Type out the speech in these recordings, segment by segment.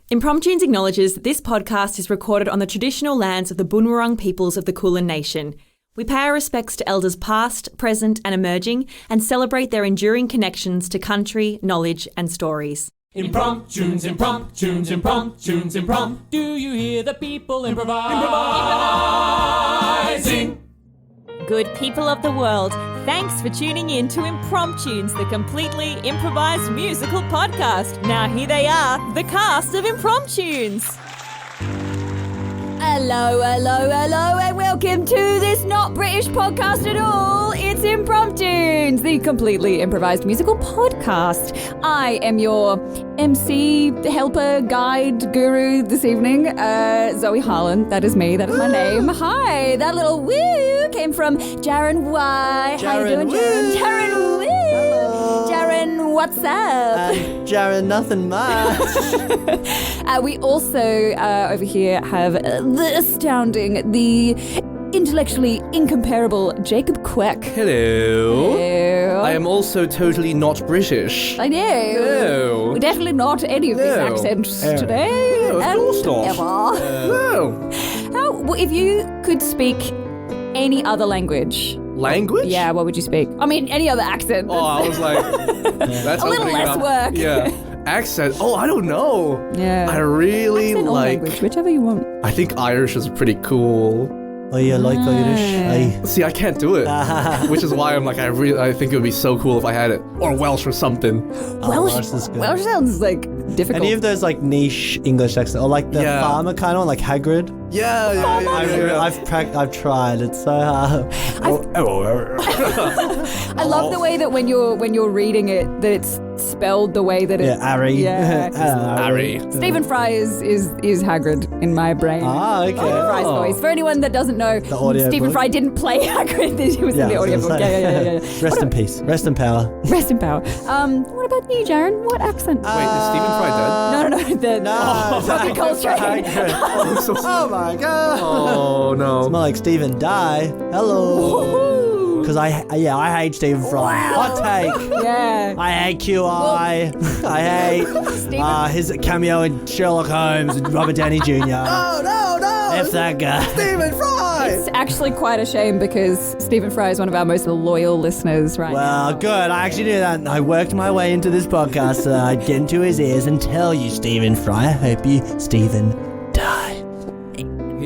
Impromptunes acknowledges that this podcast is recorded on the traditional lands of the Bunurong peoples of the Kulin Nation. We pay our respects to elders past, present and emerging and celebrate their enduring connections to country, knowledge and stories. Impromptunes, impromptunes, impromptunes, impromptu. Do you hear the people improvising? Good people of the world, thanks for tuning in to Impromptunes, the completely improvised musical podcast. Now here they are, the cast of Impromptunes. Hello, hello, hello, and welcome to this not British podcast at all. It's Impromptunes, the completely improvised musical podcast. I am your MC, helper, guide, guru this evening, Zoe Harlen. That is me, that is my name. Hi, that little woo came from Jaron Y. How you doing, Jaron? Jaron, woo! Hello. Jaron, what's up? Jaron, nothing much. We also, over here, have the astounding, the intellectually incomparable Jacob Kuek. Hello. Hello. I am also totally not British. I know. Hello. We're definitely not any of these accents today. No, of course not. Ever. No. Well, if you could speak any other language. Language? Yeah, what would you speak? I mean, any other accent. Oh, I was like, that's a little less work. Yeah. Accent. Oh, I don't know. Yeah. I really accent or like. language, whichever you want. I think Irish is pretty cool. Oh, you like Irish? See, I can't do it, which is why I'm like, I think it would be so cool if I had it, or Welsh or something. Welsh is good. Welsh sounds like difficult. Any of those like niche English accents, or like the farmer kind of one, like Hagrid? Yeah. I've tried. It's so hard. I love the way that when you're reading it, that it's spelled the way that it's Ari. Yeah. Ari. Stephen Fry is Hagrid in my brain. Ah, okay. Stephen Fry's voice. For anyone that doesn't know, Stephen Fry didn't play Hagrid. He was in the audiobook. Yeah. Rest in peace. Rest in power. Rest in power. What about you, Jaron? What accent? Wait, is Stephen Fry dead? No. Fucking Coltrane. Oh my god. Oh no. It's more like Stephen Die. Hello. Because I hate Stephen Fry. Wow. Hot take. Yeah. I hate QI. I hate his cameo in Sherlock Holmes and Robert Downey Jr. No. F that guy. Stephen Fry. It's actually quite a shame because Stephen Fry is one of our most loyal listeners right now. Well, good. I actually did that. I worked my way into this podcast so I'd get into his ears and tell you, Stephen Fry. I hope you, Stephen, die.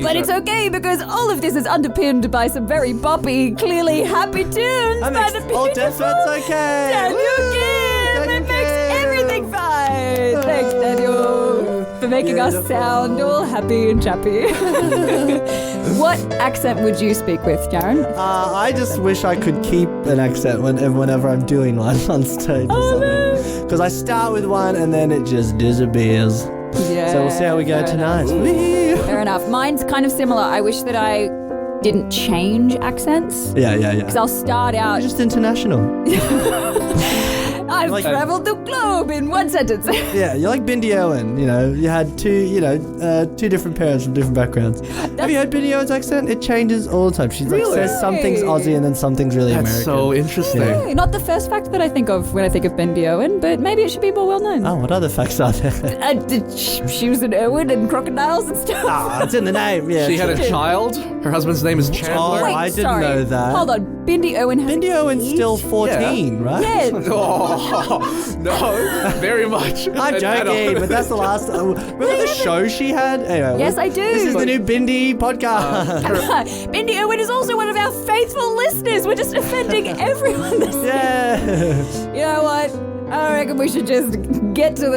But it's okay because all of this is underpinned by some very boppy, clearly happy tunes by the people. Oh, that's okay. Daniel Gibb. It makes everything fine. Thanks, Daniel, for making us sound all happy and chappy. What accent would you speak with, Jaron? I just wish I could keep an accent whenever I'm doing one on stage or something. Because I start with one and then it just disappears. Yeah. So we'll see how we go tonight. Fair enough. Mine's kind of similar. I wish that I didn't change accents. Yeah. Because I'll start out... Just international. I've travelled the globe in one sentence. Yeah, you're like Bindi Owen. You know, you had two different parents from different backgrounds. Have you heard Bindi Owen's accent? It changes all the time. She's like says something's Aussie and then something's really American. That's so interesting. Yeah. Not the first fact that I think of when I think of Bindi Owen, but maybe it should be more well known. Oh, what other facts are there? She was an Owen and crocodiles and stuff. It's in the name. Yeah. She had a child. Her husband's name is Chandler. I didn't know that. Hold on. Bindi Owen has Bindi Owen's still 14, right? Yeah. Oh, no, very much. I'm joking, but that's the last. Remember the show she had? Anyway, Yes, I do. This is the new Bindi podcast. Bindi Owen is also one of our faithful listeners. We're just offending everyone this Yeah. You know what? I reckon we should just cut to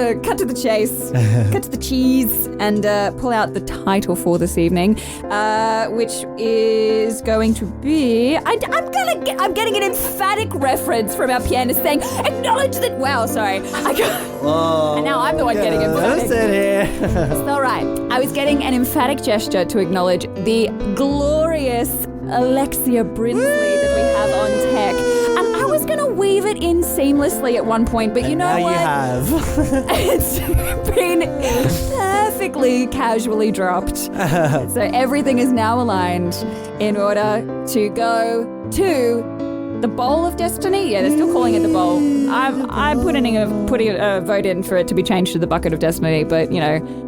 the chase, cut to the cheese, and pull out the title for this evening, which is going to be. I'm getting an emphatic reference from our pianist saying, "Acknowledge that." Wow, sorry. And now I'm the one getting emphatic. Sit here. It's all right. I was getting an emphatic gesture to acknowledge the glorious Alexia Brinsley that we have on tech. And I was going to weave it in seamlessly at one point, but you know now what? You have. It's been perfectly casually dropped. So everything is now aligned in order to go to The Bowl of Destiny? Yeah, they're still calling it the Bowl. I'm putting a vote in for it to be changed to the Bucket of Destiny, but,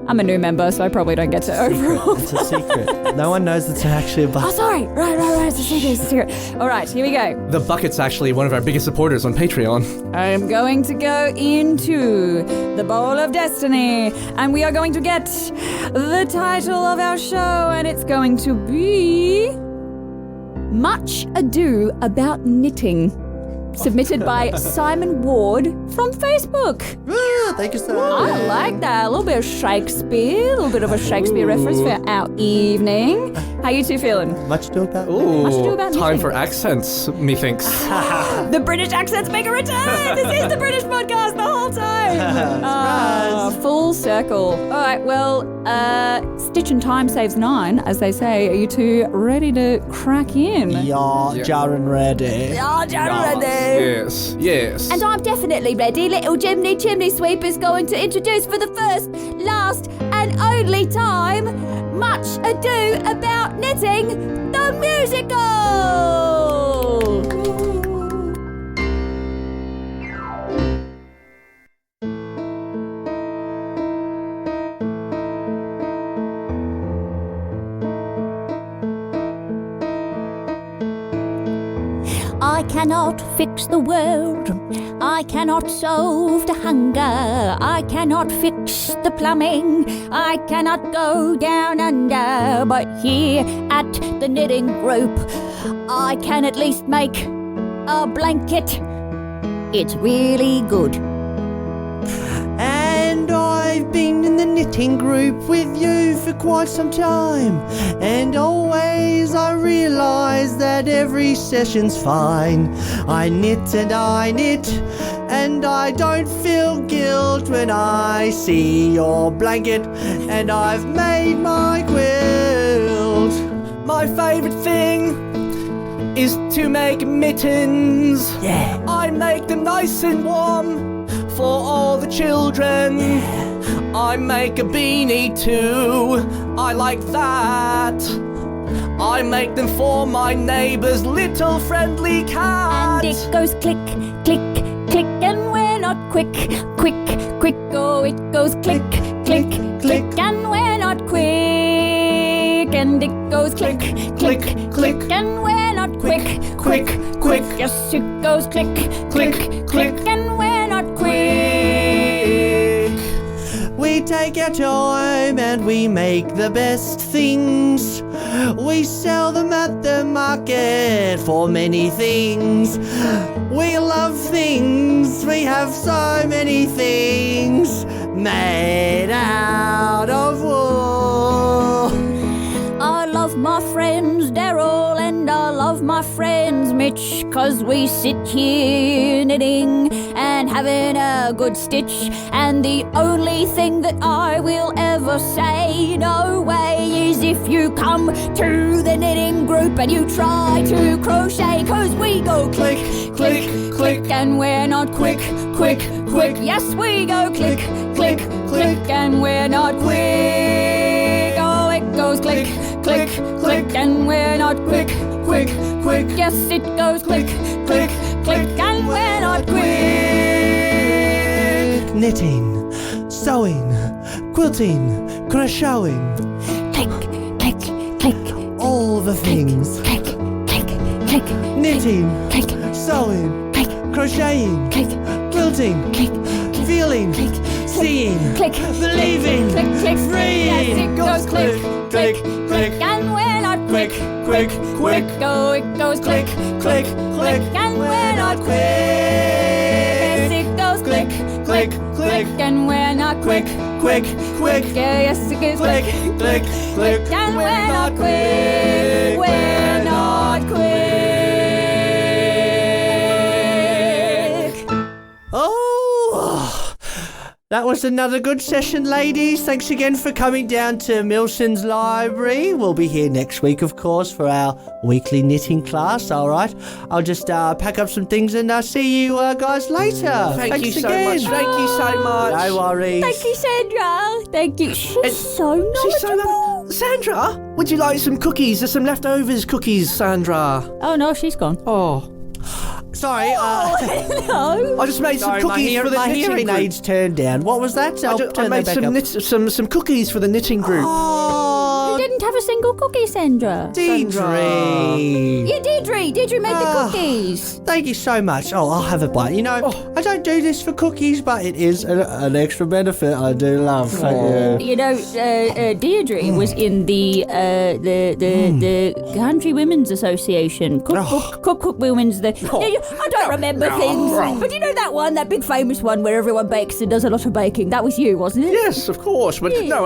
I'm a new member, so I probably don't get to overrule. It's a secret. No one knows it's actually a bucket. Oh, sorry. Right. It's a secret. All right, here we go. The Bucket's actually one of our biggest supporters on Patreon. I'm going to go into the Bowl of Destiny, and we are going to get the title of our show, and it's going to be Much Ado About Knitting, submitted by Simon Ward from Facebook. Thank you so much. I like that. A little bit of Shakespeare, a little bit of a Shakespeare reference for our evening. How you two feeling? Much to about. Ooh, Much ado about time knitting. for accents, methinks. The British accents make a return. This is the British podcast the whole time. Full circle. All right, well, stitch and time saves 9, as they say. Are you two ready to crack in? Yeah, Jaron ready. Oh, Jaron ready. Yes. And I'm definitely ready. Little Chimney Sweep is going to introduce for the first, last, and only time, Much Ado About Knitting, the musical! I cannot fix the world. I cannot solve the hunger. I cannot fix the plumbing. I cannot go down under. But here at the knitting group, I can at least make a blanket. It's really good. And I've been in the knitting group with you for quite some time. And always I realise that every session's fine. I knit and I knit, and I don't feel guilt when I see your blanket. And I've made my quilt. My favourite thing is to make mittens. Yeah. I make them nice and warm for all the children. I make a beanie too. I like that. I make them for my neighbour's little friendly cat. And it goes click, click, click, and we're not quick, quick, quick. Oh, it goes click, click, click, and we're not quick. And it goes click, click, click, and we're not quick, quick, quick. Yes, it goes click, click, click, and we're not quick. We take our time and we make the best things. We sell them at the market for many things. We love things. We have so many things made out of wool. I love my friends Daryl and I love my friends Mitch, 'cause we sit here knitting and having a good stitch. And the only thing that I will ever say no way is if you come to the knitting group and you try to crochet, 'cause we go click, click, click, and we're not quick, quick, quick. Yes, we go click, click, click, and we're not quick. Oh, it goes click, click, click, and we're not quick, quick, quick. Yes, it goes click, click, click, and we're not quick. Knitting, sewing, quilting, crocheting, Click, click, click, all the things. click, click, click, Knitting, click, sewing, click, crocheting, click, quilting, click, feeling, seeing, click, believing, click, click, freeing. yes, it goes click, click, click, and we're not quick, quick, quick. Oh, it goes click, click, click, and we're not quick. Yes, it goes click, click, click, and we're not quick, quick, quick, yeah, yes, it goes click, click, click, and we're not quick. We're not quick. Oh, that was another good session, ladies. Thanks again for coming down to Milson's Library. We'll be here next week, of course, for our weekly knitting class. All right, I'll just pack up some things and I'll see you guys later. Thank you so again. much. Thank you so much. No worries. Thank you, Sandra. Thank you. She's so knowledgeable. She's so lovely. Sandra, would you like some cookies? There's some leftovers cookies, Sandra. Oh, no, she's gone. Oh. Sorry, Hello. I just made some cookies for the my knitting hearing group. aids turned down. What was that? I Turn made that back up. some cookies for the knitting group. Oh, Didn't have a single cookie, Sandra. Deirdre. Yeah, Deirdre made the cookies. Thank you so much. Oh, I'll have a bite. You know, I don't do this for cookies, but it is an extra benefit I do love. Thank you. You know, Deirdre was in the Country Women's Association. Cook Women's. I don't remember things, but you know that big famous one where everyone bakes and does a lot of baking. That was you, wasn't it? Yes, of course, but no,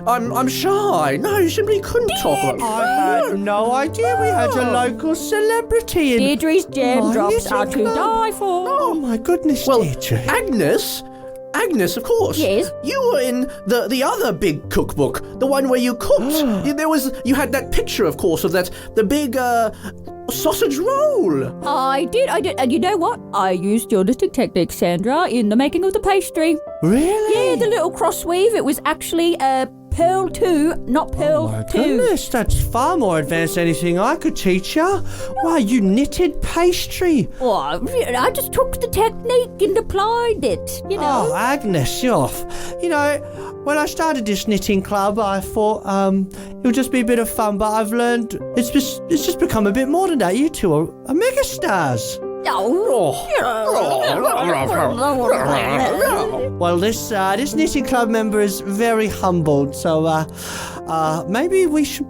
I'm shy. No, you simply couldn't talk about. I had no idea we had a local celebrity in. Deirdre's jam my drops knitting are to club. die for. Oh my goodness, Well, Deirdre. Agnes, of course. Yes? You were in the other big cookbook, the one where you cooked. You had that picture, of course, of the big sausage roll. I did. And you know what? I used your knitting technique, Sandra, in the making of the pastry. Really? Yeah, the little cross weave. It was actually Pearl 2, not Pearl 2. Goodness, that's far more advanced than anything I could teach you. Wow, you knitted pastry. Oh, I just took the technique and applied it, you know. Oh, Agnes, you know, when I started this knitting club, I thought it would just be a bit of fun, but I've learned it's just become a bit more than that. You two are megastars. Well, this knitting club member is very humbled, so maybe we should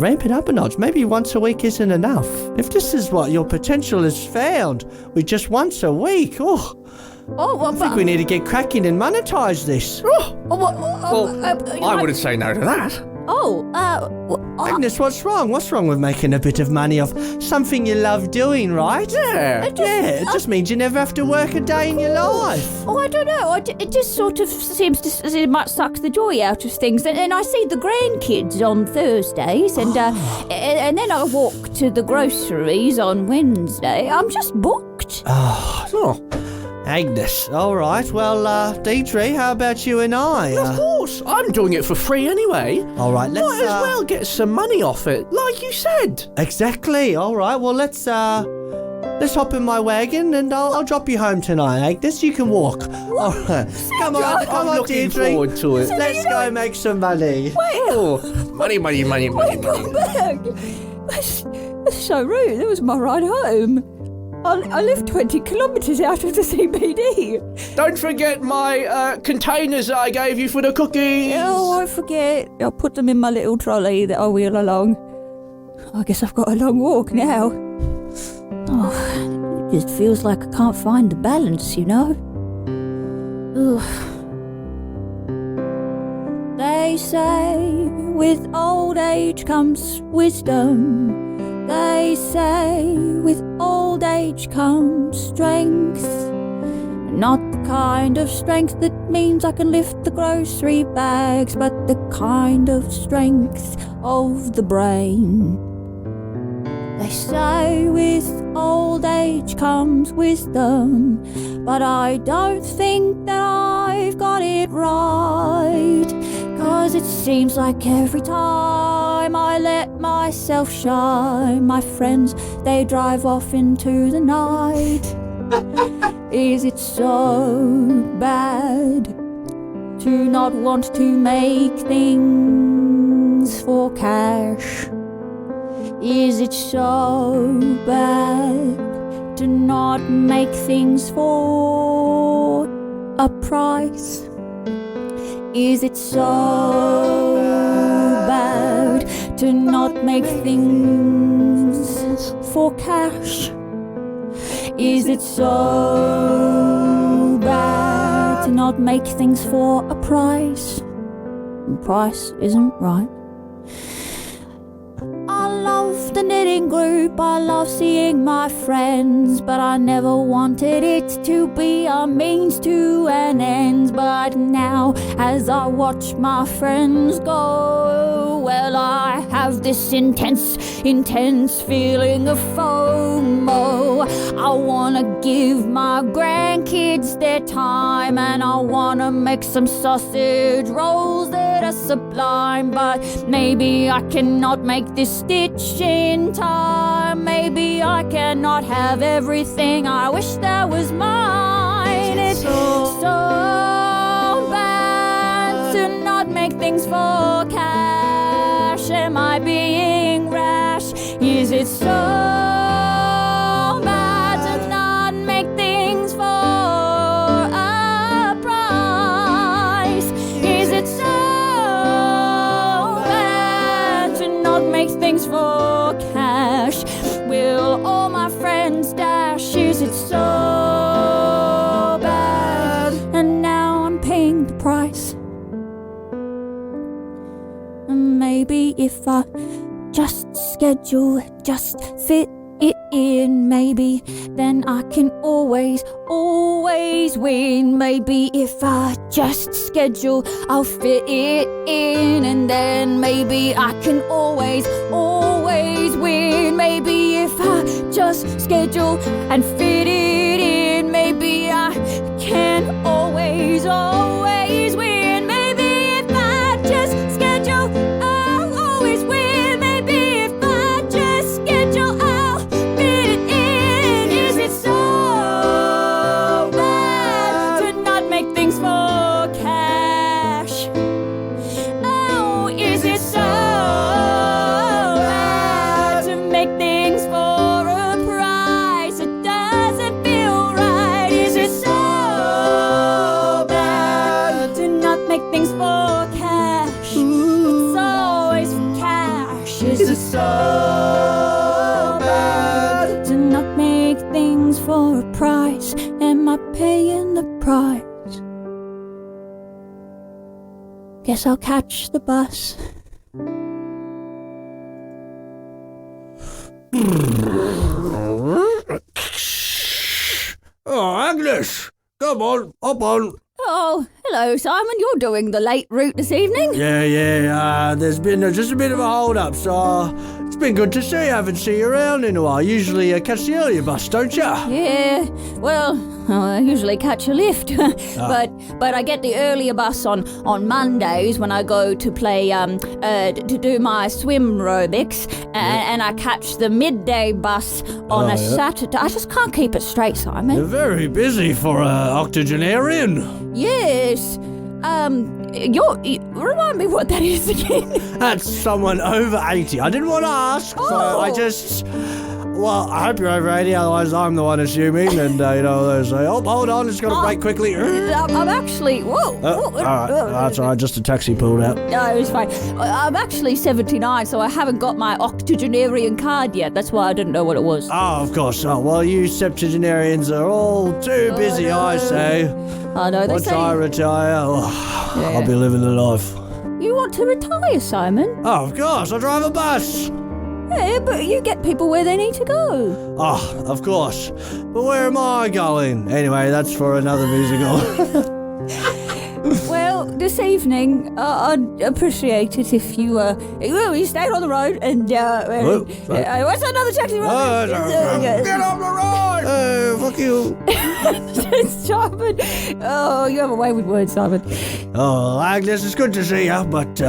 ramp it up a notch. Maybe once a week isn't enough. If this is what your potential is found, with just once a week, I think we need to get cracking and monetize this. I wouldn't say no to that. Agnes, what's wrong? What's wrong with making a bit of money off something you love doing, right? Yeah. It just means you never have to work a day in your life. I don't know. It just sort of seems to it might suck the joy out of things. And I see the grandkids on Thursdays, and then I walk to the groceries on Wednesday. I'm just booked. Agnes, all right. Well, Deirdre, how about you and I? Of course, I'm doing it for free anyway. All right, let's... Might as well get some money off it, like you said. Exactly. All right, well, let's hop in my wagon and I'll drop you home tonight, Agnes. You can walk. All right. Come on, I'm looking Deirdre. forward to it. Let's go make some money. Money. Come back. That's so rude. That was my ride home. I live 20 kilometres out of the CBD. Don't forget my containers that I gave you for the cookies. Oh, I forget. I'll put them in my little trolley that I wheel along. I guess I've got a long walk now. Oh, it just feels like I can't find the balance, you know? Ugh. They say with old age comes wisdom. They say with old age comes strength. Not the kind of strength that means I can lift the grocery bags, but the kind of strength of the brain. They say with old age comes wisdom, but I don't think that I've got it right. 'Cause it seems like every time I let myself shine, my friends, they drive off into the night. Is it so bad to not want to make things for cash? Is it so bad to not make things for a price? Is it so bad to not make things for cash? Is it so bad to not make things for a price? The price isn't right. I love the knitting group, I love seeing my friends, but I never wanted it to be a means to an end. But now, as I watch my friends go, well, I have this intense feeling of FOMO. I wanna give my grandkids their time, and I wanna make some sausage rolls that as sublime. But maybe I cannot make this stitch in time. Maybe I cannot have everything I wish that was mine. It's so bad to not make things for cash. Am I being rash? Is it so bad to not make things for a price? Is it so bad to not make things for cash? Will all my friends dash? Is it so bad? And now I'm paying the price. Maybe if I just schedule, just fit it in, maybe then I can always win. Maybe if I just schedule, I'll fit it in, and then maybe I can always win. Maybe if I just schedule and fit it in, maybe I can always win. Maybe if I just schedule, I'll always win. Maybe if I just schedule, I'll fit it in. Is it so bad to not make things for cash? Oh, is it so bad to make things for a price? It doesn't feel right. Is it so bad to not make things for cash? It's always for cash. Is it so bad to not make things for a price? Am I paying the price? Guess I'll catch the bus. Oh, Agnes, come on, hop on. Oh, hello, Simon. You're doing the late route this evening. Yeah, there's been just a bit of a hold-up, so it's been good to see you. I haven't seen you around in a while. Usually catch the earlier bus, don't you? Yeah, well, I usually catch a lift, but I get the earlier bus on Mondays when I go to play to do my swim aerobics, and I catch the midday bus on a Saturday. I just can't keep it straight, Simon. You're very busy for an octogenarian. Yes. Remind me what that is again. That's someone over 80. I didn't want to ask, so I just... Well, I hope you're over 80, otherwise I'm the one assuming, and, they say, oh, hold on, it's got to break quickly. I'm actually... Whoa. All right, that's all right, just a taxi pulled out. No, it's fine. I'm actually 79, so I haven't got my octogenarian card yet. That's why I didn't know what it was. Oh, of course not. Well, you septuagenarians are all too busy, I say. I know, they Once say... I retire, I'll be living the life. You want to retire, Simon? Oh, of course, I drive a bus. Yeah, but you get people where they need to go. Oh, of course. But where am I going? Anyway, that's for another musical. Well, this evening, I'd appreciate it if you stayed on the road and... what's another taxi ride? Get on the road! Oh, fuck you. Simon. Oh, you have a way with words, Simon. Oh, Agnes, it's good to see you, but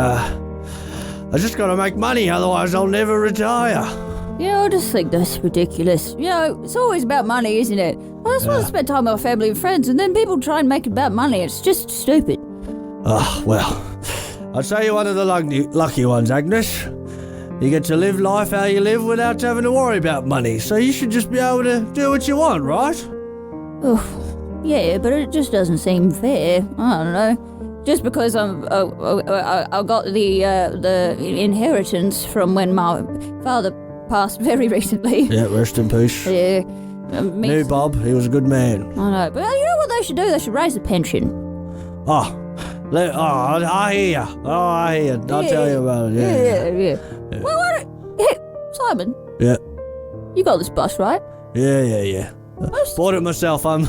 I just got to make money, otherwise I'll never retire. Yeah, I just think that's ridiculous. You know, it's always about money, isn't it? I just want to spend time with my family and friends, and then people try and make it about money. It's just stupid. Oh, well, I'll tell you one of the lucky ones, Agnes. You get to live life how you live without having to worry about money, so you should just be able to do what you want, right? Oh, yeah, but it just doesn't seem fair. I don't know. Just because I got the inheritance from when my father passed very recently. Yeah, rest in peace. Yeah. Knew Bob, he was a good man. I know, but you know what they should do? They should raise the pension. I hear you. I hear you. I'll tell you about it. Yeah. Well, hey, Simon. Yeah. You got this bus, right? Yeah. Bought it myself. I'm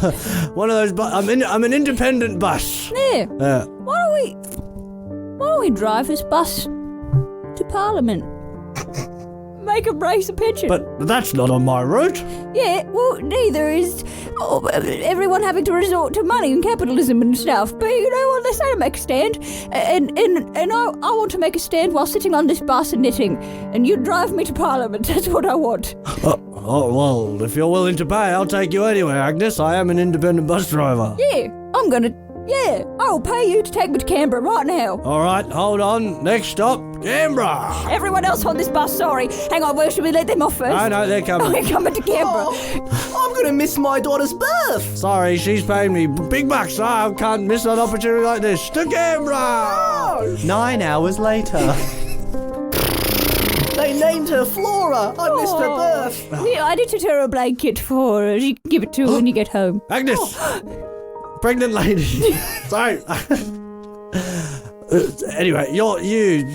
one of those. I'm an independent bus. Yeah. Yeah. Why don't we drive this bus to Parliament? make them raise the pension. But that's not on my route. Yeah, well, neither is everyone having to resort to money and capitalism and stuff. But you know what? They say to make a stand. And I want to make a stand while sitting on this bus and knitting. And you drive me to Parliament. That's what I want. Oh, well, if you're willing to pay, I'll take you anywhere, Agnes. I am an independent bus driver. Yeah, I'll pay you to take me to Canberra right now. All right, hold on. Next stop, Canberra. Everyone else on this bus, sorry. Hang on, where should we let them off first? No, they're coming. We're coming to Canberra. I'm going to miss my daughter's birth. Sorry, she's paying me big bucks. I can't miss an opportunity like this. To Canberra! 9 hours later. They named her Flora. I missed her birth. Yeah, I knitted her a blanket for her. You can give it to her when you get home. Agnes! Pregnant lady. Sorry. Anyway, you...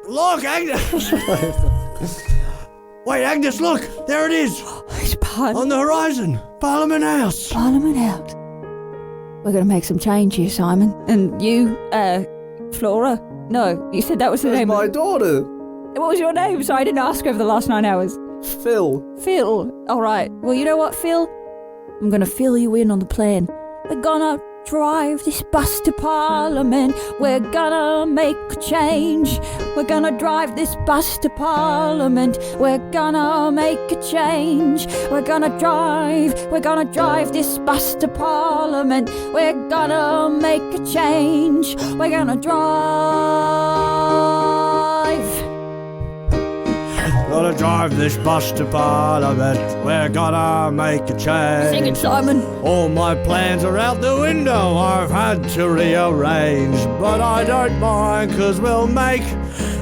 Look, Agnes! Wait, Agnes, look! There it is! It's on the horizon! Parliament House! Parliament House. We're going to make some change here, Simon. And you, Flora? No, you said that was the name my daughter. What was your name? So I didn't ask over the last 9 hours. Phil. Phil. All right. Well, you know what, Phil? I'm going to fill you in on the plan. We're going to drive this bus to Parliament. We're going to make a change. We're going to drive this bus to Parliament. We're going to make a change. We're going to drive this bus to Parliament. We're going to make a change. We're going to drive. Gonna drive this bus to Parliament. We're gonna make a change. Sing it, Simon. All my plans are out the window. I've had to rearrange, but I don't mind, 'cause we'll make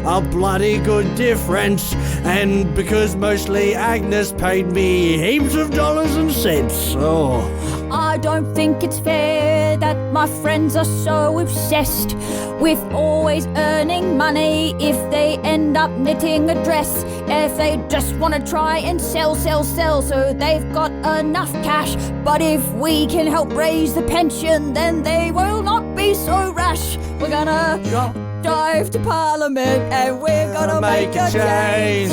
a bloody good difference. And because mostly Agnes paid me heaps of dollars and cents. Oh. I don't think it's fair that my friends are so obsessed with always earning money if they end up knitting a dress. If they just want to try and sell so they've got enough cash. But if we can help raise the pension, then they will not be so rash. We're gonna drive to Parliament and we're gonna make a change.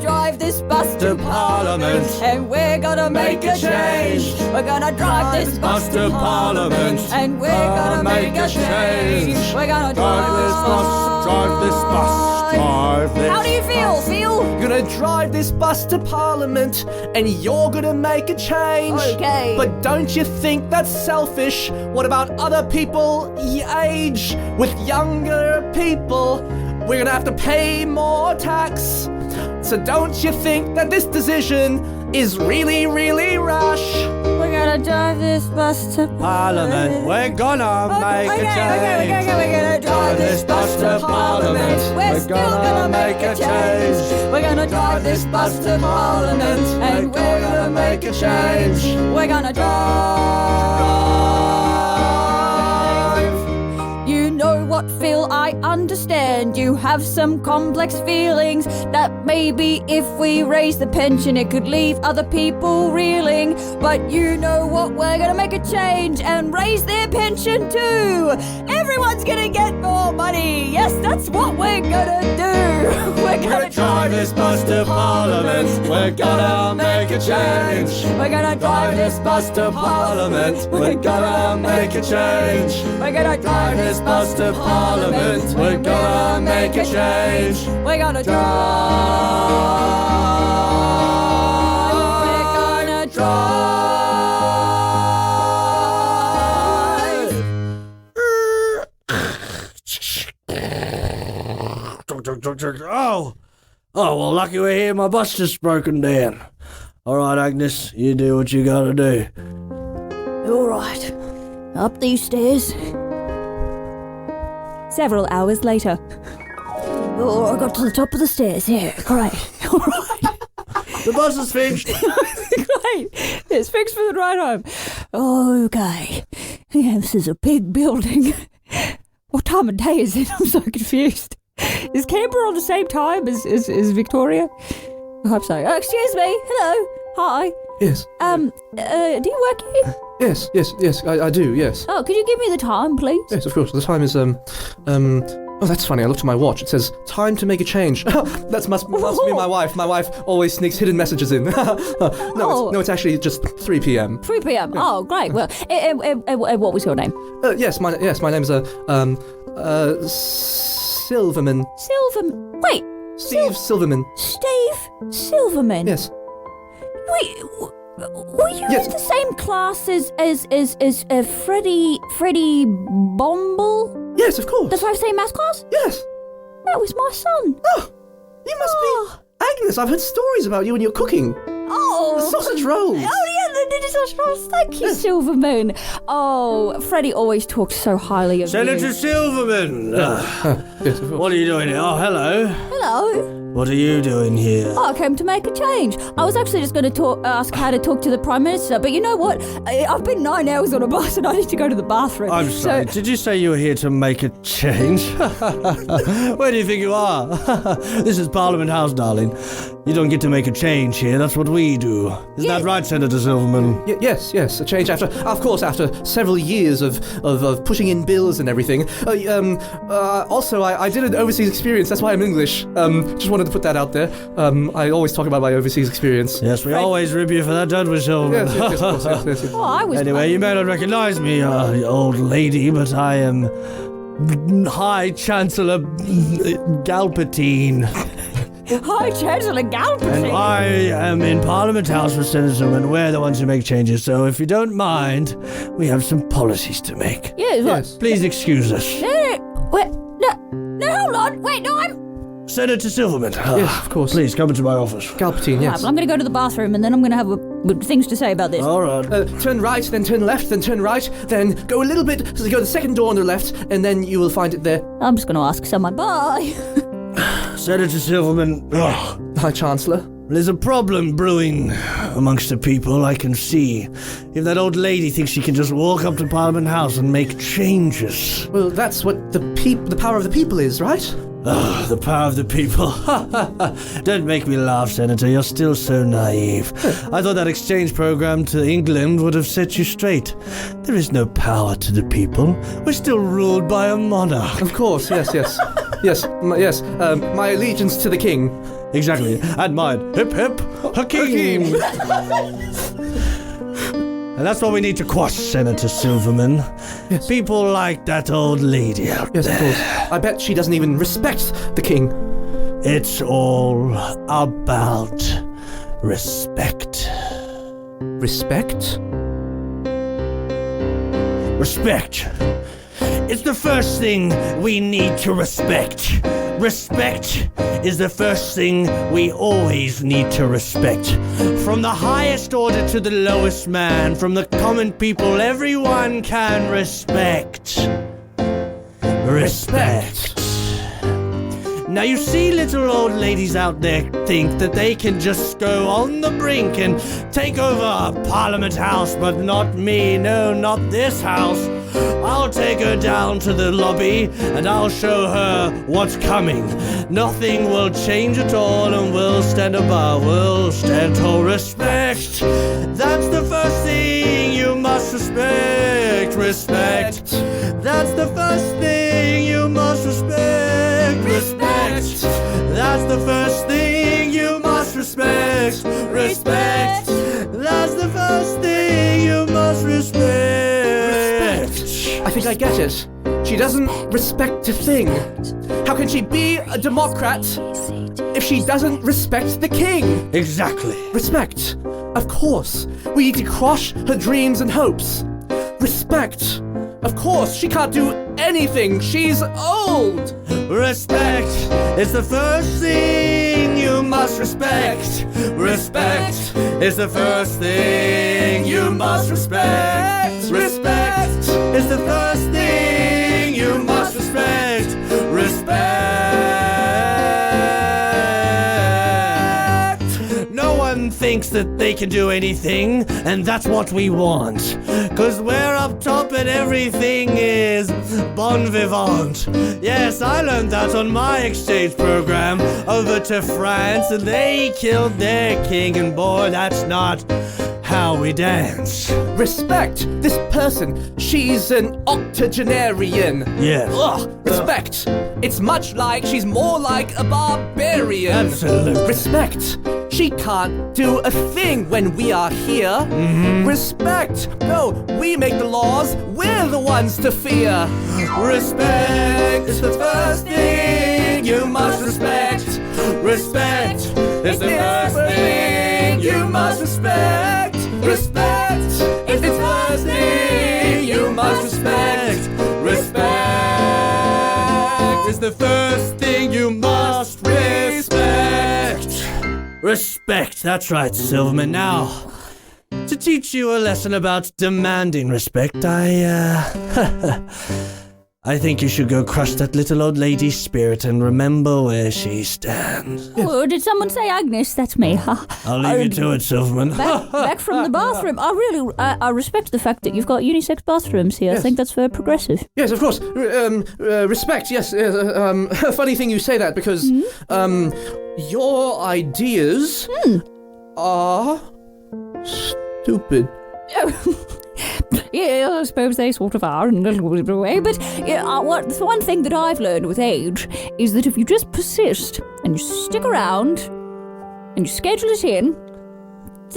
Drive this bus to Parliament and we're gonna make a change. We're gonna drive this bus to Parliament and we're gonna make a change. We're gonna drive this bus. How do you feel, Phil? You're gonna drive this bus to Parliament and you're gonna make a change. Okay. But don't you think that's selfish? What about other people your age with younger people? We're gonna have to pay more tax. So don't you think that this decision is really, really rash? We're gonna drive this bus to Parliament. We're gonna make a change. We're gonna drive this bus to Parliament. We're still gonna make a change. We're gonna drive this bus to Parliament and we're gonna make a change. We're gonna drive. You know what, Phil? I understand you have some complex feelings that maybe if we raise the pension it could leave other people reeling. But you know what? We're gonna make a change and raise their pension too. Everyone's gonna get more money. Yes, that's what we're gonna do. We're gonna drive this bus to Parliament. We're gonna make a change. We're gonna drive this bus to Parliament. We're gonna make a change. We're gonna drive this bus to Parliament. We're gonna make a change. We're gonna drive. We're gonna drive. Oh, well, lucky we're here. My bus just broken down. All right, Agnes, you do what you gotta do. All right. Up these stairs. Several hours later. Oh, I got to the top of the stairs. Yeah, great. All right. The bus is fixed. Great. It's fixed for the ride home. Okay. Yeah, this is a big building. What time of day is it? I'm so confused. Is Canberra on the same time as Victoria? I hope so. Oh, excuse me. Hello. Hi. Yes. Do you work here? Yes, I do, yes. Oh, could you give me the time, please? Yes, of course. The time is, Oh, that's funny. I looked at my watch. It says, time to make a change. That must be my wife. My wife always sneaks hidden messages in. No, it's actually just 3 p.m. 3 p.m. Yeah. Oh, great. Well, what was your name? Yes, my name's Silverman. Wait. Steve Silverman. Steve Silverman? Yes. Wait, were you in the same class as Freddie Bomble? Yes, of course. The 5C maths class? Yes. That was my son. Oh, you must be Agnes. I've heard stories about you and your cooking. Oh. The sausage rolls. Oh, yeah, the sausage rolls. Thank you, Silverman. Oh, Freddie always talked so highly of Senator you. Silverman! Yes, of course. What are you doing here? Oh, hello. Hello. What are you doing here? I came to make a change. I was actually just going to ask how to talk to the Prime Minister, but you know what? I've been 9 hours on a bus and I need to go to the bathroom. I'm sorry, did you say you were here to make a change? Where do you think you are? This is Parliament House, darling. You don't get to make a change here, that's what we do. Isn't that right, Senator Silverman? Yes, a change after several years of pushing in bills and everything. Also, I did an overseas experience, that's why I'm English. Just wanted to put that out there. I always talk about my overseas experience. Yes, we always rib you for that, don't we, Silverman? Yes, of course, yes. Oh, I was... Anyway, you may not recognize me, old lady, but I am High Chancellor Galbertine. High Chancellor Galbertine. And I am in Parliament House with Senator, and we're the ones who make changes. So if you don't mind, we have some policies to make. Yes. Please excuse us. No, hold on. Wait, no, I'm... Senator Silverman. Yes, of course. Please come into my office. Galbertine, yes. Right, well, I'm going to go to the bathroom and then I'm going to have things to say about this. All right. Turn right, then turn left, then turn right, then go a little bit, so go to the second door on the left, and then you will find it there. I'm just going to ask someone. Bye. Senator Silverman. High Chancellor. There's a problem brewing amongst the people, I can see. If that old lady thinks she can just walk up to Parliament House and make changes. Well, that's what the power of the people is, right? The power of the people. Don't make me laugh, Senator. You're still so naive. I thought that exchange program to England would have set you straight. There is no power to the people. We're still ruled by a monarch. Of course, yes. My allegiance to the king. Exactly. And mine. Hip hip, Hakeem. And that's what we need to quash, Senator Silverman. Yes. People like that old lady out there. Yes, of course. I bet she doesn't even respect the king. It's all about respect. Respect? Respect. It's the first thing we need to respect. Respect is the first thing we always need to respect. From the highest order to the lowest man, from the common people, everyone can respect. Respect. Now you see little old ladies out there think that they can just go on the brink and take over Parliament House, but not me, no, not this house. I'll take her down to the lobby and I'll show her what's coming. Nothing will change at all and we'll stand above, we'll stand tall. Respect, that's the first thing you must respect. Respect, that's the first thing you must respect. Respect, that's the first thing you must respect. Respect, that's the first thing you must respect. I think I get it. She doesn't respect a thing. How can she be a democrat if she doesn't respect the king? Exactly. Respect. Of course. We need to crush her dreams and hopes. Respect. Of course, she can't do anything. She's old. Respect is the first thing you must respect. Respect is the first thing you must respect. Respect is the first thing you must respect. Respect. No one thinks that they can do anything, and that's what we want. 'Cause we're up top and everything is bon vivant. Yes, I learned that on my exchange program over to France, and they killed their king, and boy, that's not how we dance. Respect this person. She's an octogenarian. Yes. Ugh, respect. It's much like she's more like a barbarian. Absolutely. Respect. She can't do a thing when we are here. Mm-hmm. Respect. No, we make the laws. We're the ones to fear. Respect is the first thing you must respect. Respect is the first thing you must respect. Respect is the first thing you must respect. Respect is the first thing you must respect. Respect, that's right, Silverman. Now, to teach you a lesson about demanding respect, I think you should go crush that little old lady's spirit and remember where she stands. Oh, did someone say Agnes? That's me. I'll leave you to it, Silverman. Back from the bathroom. I respect the fact that you've got unisex bathrooms here. Yes. I think that's very progressive. Yes, of course. Respect, yes. Funny thing you say that because your ideas are stupid. Yeah, I suppose they sort of are in a little bit of a way, but the one thing that I've learned with age is that if you just persist and you stick around and you schedule it in,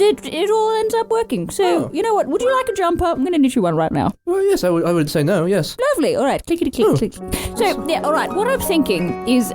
it all ends up working. So, you know what? Would you like a jumper? I'm going to knit you one right now. Well, yes, I would say no, yes. Lovely. All right. Clickety-click. So, yeah, all right. What I'm thinking is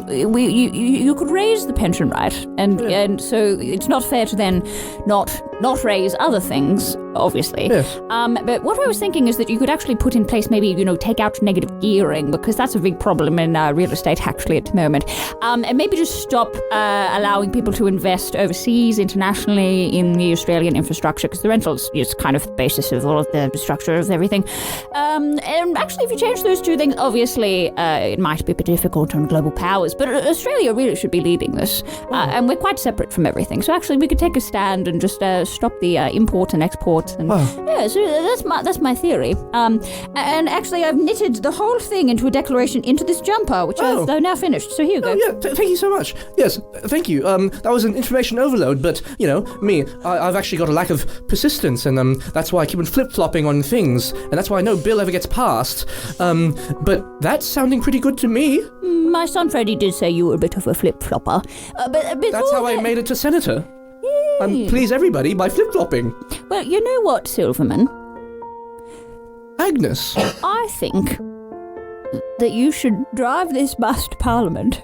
you could raise the pension, right? And so it's not fair to then not raise other things, obviously. Yes. But what I was thinking is that you could actually put in place maybe, take out negative gearing, because that's a big problem in real estate actually at the moment. And maybe just stop allowing people to invest overseas, internationally, in the Australian infrastructure, because the rentals is kind of the basis of all of the structure of everything. And actually, if you change those two things, obviously it might be a bit difficult on global powers, but Australia really should be leading this. And we're quite separate from everything. So actually, we could take a stand and just stop the import and export. And yeah, so that's my theory. And actually, I've knitted the whole thing into a declaration into this jumper, which I've now finished. So here you go. Yeah, thank you so much. Yes, thank you. That was an information overload, but, me, I've actually got a lack of persistence, and that's why I keep on flip-flopping on things, and that's why no bill ever gets passed. But that's sounding pretty good to me. My son Freddie did say you were a bit of a flip-flopper. But That's how I made it to senator. Please everybody by flip-flopping. Well, you know what, Silverman? Agnes. I think that you should drive this bus to Parliament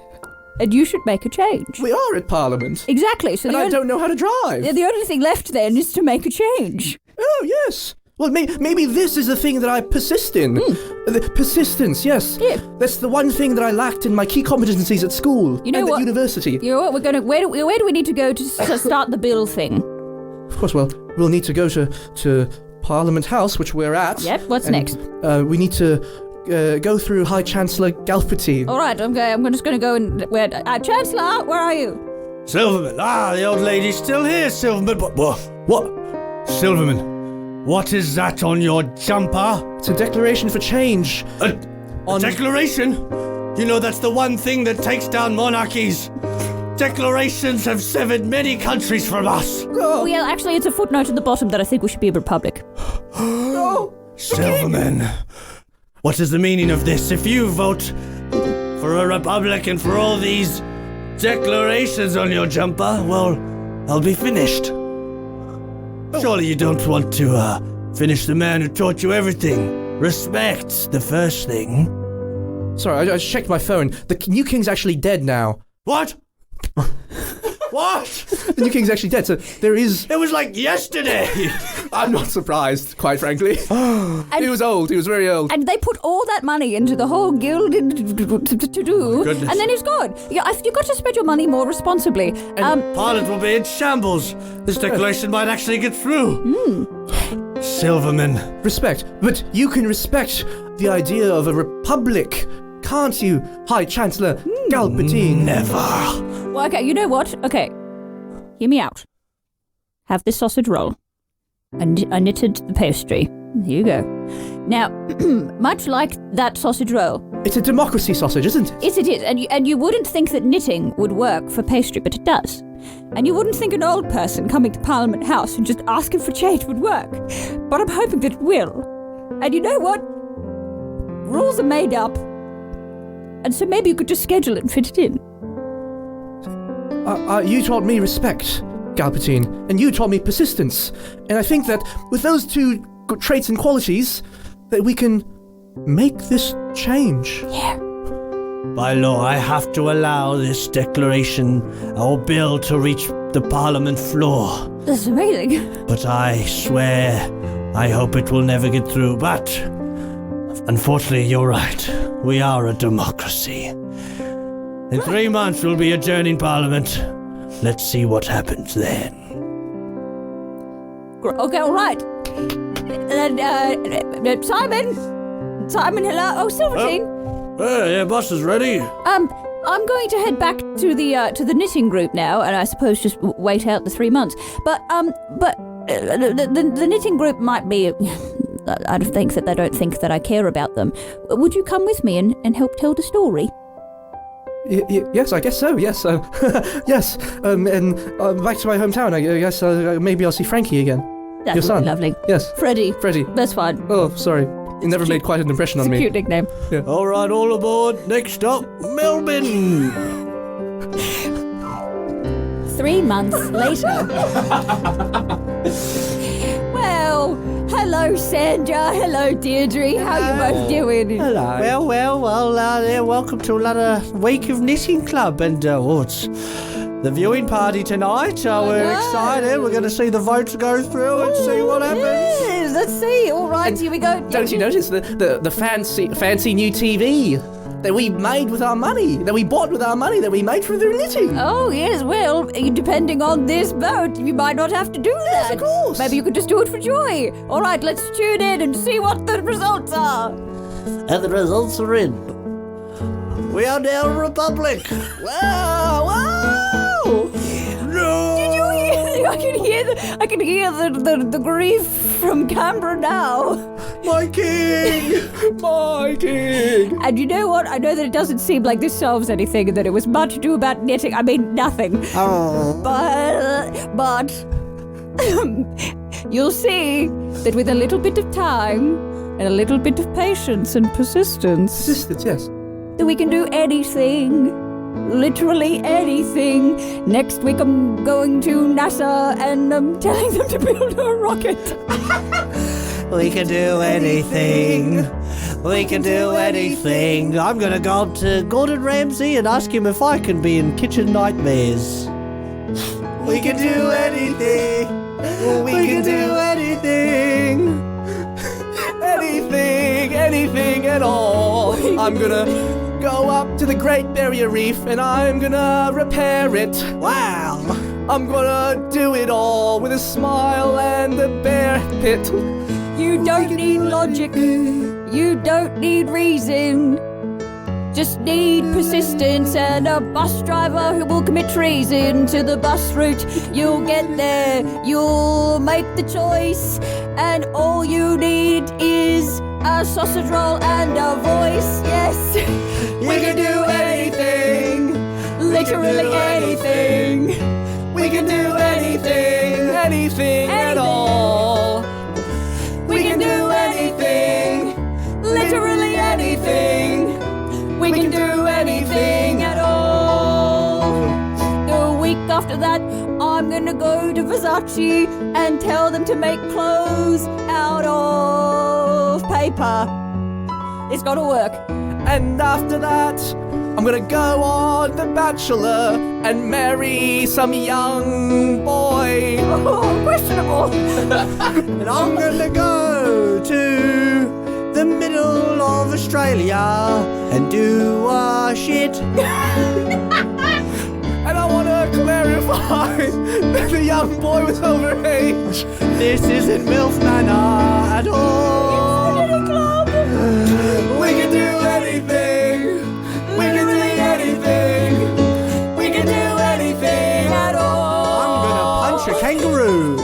and you should make a change. We are at Parliament. Exactly. So And I don't know how to drive. The only thing left then is to make a change. Oh, yes. Well, maybe this is the thing that I persist in. The persistence, yes. Yeah. That's the one thing that I lacked in my key competencies at school You know and what? at university. You know what? Where do we need to go to start the bill thing? Of course, well, we'll need to go to Parliament House, which we're at. Yep. What's and, next? We need to go through High Chancellor Galbertine. All right. I'm just going to go and Chancellor, where are you? Silverman, the old lady's still here, Silverman. But what? Silverman, what is that on your jumper? It's a declaration for change. A declaration? You know that's the one thing that takes down monarchies. Declarations have severed many countries from us. Oh, yeah, actually, it's a footnote at the bottom that I think we should be a republic. Silverman, what is the meaning of this? If you vote for a republic and for all these declarations on your jumper, well, I'll be finished. Surely you don't want to finish the man who taught you everything. Respect's the first thing. Sorry, I checked my phone. The new king's actually dead now. What? What? The new king's actually dead, so there is... It was like yesterday. I'm not surprised, quite frankly. He was old. He was very old. And they put all that money into the whole guild to do, goodness. and then he's gone. You've got to spend your money more responsibly. Parliament will be in shambles. This declaration might actually get through. Silverman. Respect. But you can respect the idea of a republic, can't you, High Chancellor Galbertine? Never. Well, okay, you know what? Okay, hear me out. Have this sausage roll. And I knitted the pastry. Here you go. Now, much like that sausage roll, It's a democracy sausage, isn't it? Yes, it is. And you wouldn't think that knitting would work for pastry, but it does. And you wouldn't think an old person coming to Parliament House and just asking for change would work. But I'm hoping that it will. And you know what? Rules are made up. And so maybe you could just schedule it and fit it in. You taught me respect, Galbertine, and you taught me persistence. And I think that with those two good traits and qualities, that we can make this change. Yeah. By law, I have to allow this declaration or bill to reach the Parliament floor. That's amazing. But I swear, I hope it will never get through. But unfortunately, you're right. We are a democracy. In 3 months, we'll be adjourning Parliament. Let's see what happens then. Okay, all right. And Simon, hello. Oh, Silvertine. Yeah, boss is ready. I'm going to head back to the knitting group now, and I suppose just wait out the 3 months. But the knitting group might be. I think that they don't think that I care about them. Would you come with me and help tell the story? Yes, I guess so. Yes, yes. And back to my hometown. I guess maybe I'll see Frankie again. That Your would son. be lovely. Yes, Freddie. That's fine. Oh, sorry. You never made quite an impression on It's a me. cute nickname. All right, all aboard. Next stop, Melbourne. 3 months later. Well, hello Sandra, hello Deirdre, how you both doing? Hello. Well, welcome to another week of Knitting Club, and it's the viewing party tonight, so we're excited. We're going to see the votes go through and see what happens. Yes, let's see. All right, here we go. Don't you notice the fancy new TV that we made with our money, that we bought with our money, that we made through the knitting? Oh, yes, well, depending on this vote, you might not have to do that. Yes, of course. Maybe you could just do it for joy. All right, let's tune in and see what the results are. And the results are in. We are now a republic. Wow! No. Did you hear? I can hear the grief from Canberra now. My king! My king! And you know what? I know that it doesn't seem like this solves anything and that it was much ado about knitting. I mean, nothing. Oh. But you'll see that with a little bit of time and a little bit of patience and persistence, Persistence, yes. that we can do anything. Literally anything. Next week I'm going to NASA and I'm telling them to build a rocket. We can do anything. We can do anything. I'm going to go up to Gordon Ramsay and ask him if I can be in Kitchen Nightmares. We can do anything. We can do anything. Anything at all. I'm gonna go up to the Great Barrier Reef and I'm gonna repair it. Wow. I'm gonna do it all with a smile and a bear pit. You don't need logic. You don't need reason. Just need persistence and a bus driver who will commit treason to the bus route. You'll get there, you'll make the choice, and all you need is a sausage roll and a voice. Yes, We can do anything. literally anything. We can do anything at all. We can do anything. Literally anything. We can do anything at all. The week after that, I'm gonna go to Versace and tell them to make clothes out of paper. It's gotta work. And after that, I'm gonna go on The Bachelor and marry some young boy. Oh, questionable. And I'm going to go to the middle of Australia and do a shit. And I want to clarify that the young boy was overage. This isn't MILF Manor at all. We can do anything. We can do anything. We can do anything at all. I'm gonna punch a kangaroo.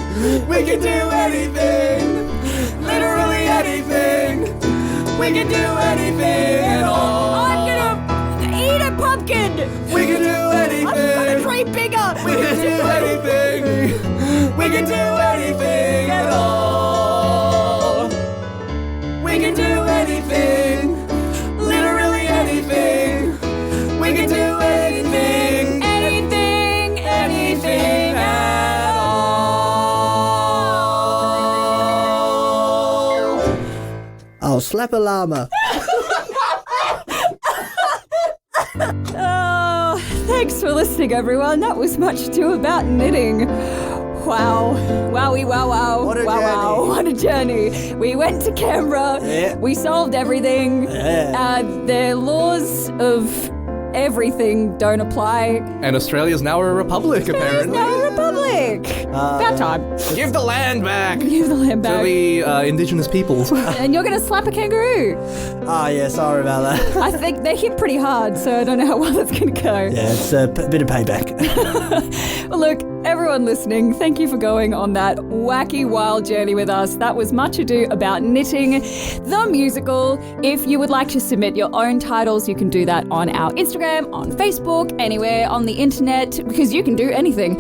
We can do anything. Literally anything. We can do anything at all. wicked. We can do anything. I'm gonna dream bigger. We can do anything. We can do anything at all. We can do anything. Literally anything. We can do anything. Anything at all. I'll slap a llama. Oh, thanks for listening, everyone. That was much ado about knitting. Wow. Wowie, wow, wow. What a wow, journey. wow. What a journey. We went to Canberra. Yeah. We solved everything. Yeah. The laws of everything don't apply. And Australia's now a republic, There's apparently. no republic. About time. Give the land back Give the land to back. the indigenous peoples. And you're going to slap a kangaroo. Yeah, sorry about that. I think they hit pretty hard, so I don't know how well that's going to go. Yeah, it's a bit of payback. Well, look, everyone listening, thank you for going on that wacky, wild journey with us. That was Much Ado About Knitting, the musical. If you would like to submit your own titles, you can do that on our Instagram, on Facebook, anywhere on the internet, because you can do anything.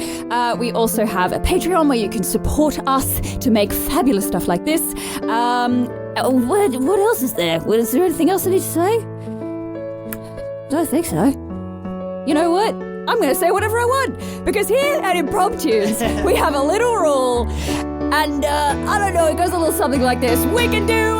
We also have a Patreon where you can support us to make fabulous stuff like this. What else is there? Is there anything else I need to say? Don't think so. You know what? I'm going to say whatever I want, because here at Impromptus, we have a little rule, and I don't know, it goes a little something like this. We can do